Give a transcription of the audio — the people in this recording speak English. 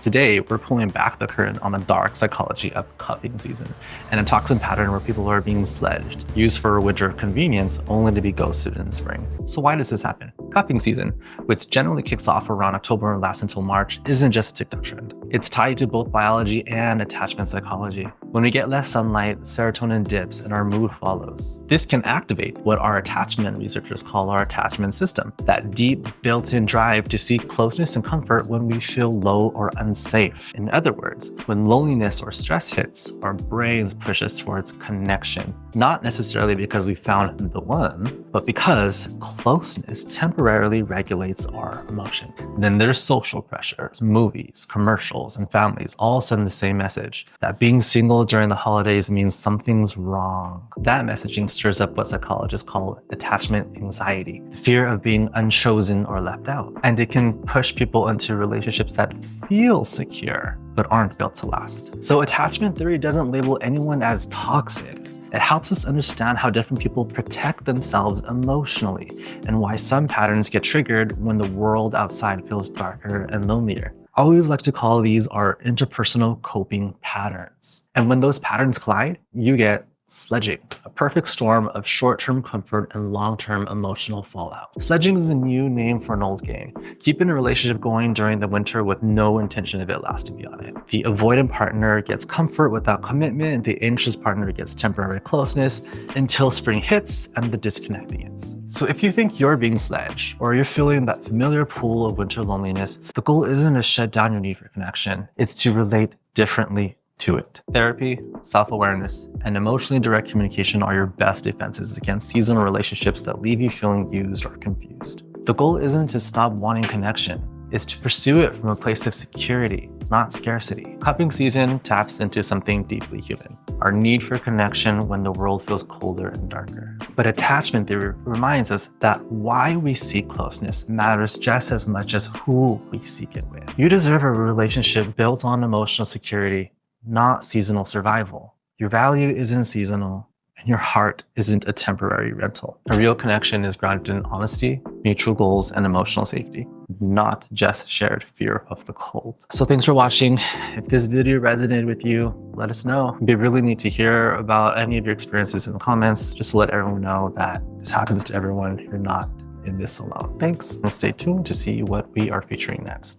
Today, we're pulling back the curtain on the dark psychology of cuffing season, an toxic pattern where people are being sledged, used for winter convenience, only to be ghosted in spring. So why does this happen? Cuffing season, which generally kicks off around October and lasts until March, isn't just a TikTok trend. It's tied to both biology and attachment psychology. When we get less sunlight, serotonin dips and our mood follows. This can activate what our attachment researchers call our attachment system, that deep built-in drive to seek closeness and comfort when we feel low or unsafe. In other words, when loneliness or stress hits, our brains push us towards connection, not necessarily because we found the one, but because closeness temporarily regulates our emotion. Then there's social pressures, movies, commercials, and families all send the same message, that being single during the holidays means something's wrong. That messaging stirs up what psychologists call attachment anxiety, fear of being unchosen or left out. And it can push people into relationships that feel secure, but aren't built to last. So attachment theory doesn't label anyone as toxic. It helps us understand how different people protect themselves emotionally and why some patterns get triggered when the world outside feels darker and lonelier. I always like to call these our interpersonal coping patterns. And when those patterns collide, you get sledging, a perfect storm of short-term comfort and long-term emotional fallout. Sledging is a new name for an old game, keeping a relationship going during the winter with no intention of it lasting beyond it. The avoidant partner gets comfort without commitment, the anxious partner gets temporary closeness until spring hits and the disconnect begins. So if you think you're being sledged, or you're feeling that familiar pool of winter loneliness, the goal isn't to shut down your need for connection, it's to relate differently to it. Therapy, self-awareness, and emotionally direct communication are your best defenses against seasonal relationships that leave you feeling used or confused. The goal isn't to stop wanting connection, it's to pursue it from a place of security, not scarcity. Cuffing season taps into something deeply human, our need for connection when the world feels colder and darker. But attachment theory reminds us that why we seek closeness matters just as much as who we seek it with. You deserve a relationship built on emotional security, not seasonal survival. Your value isn't seasonal, and your heart isn't a temporary rental. A real connection is grounded in honesty, mutual goals, and emotional safety, not just shared fear of the cold. So thanks for watching. If this video resonated with you, let us know. It'd be really neat to hear about any of your experiences in the comments, just to let everyone know that this happens to everyone. You're not in this alone. Thanks, and stay tuned to see what we are featuring next.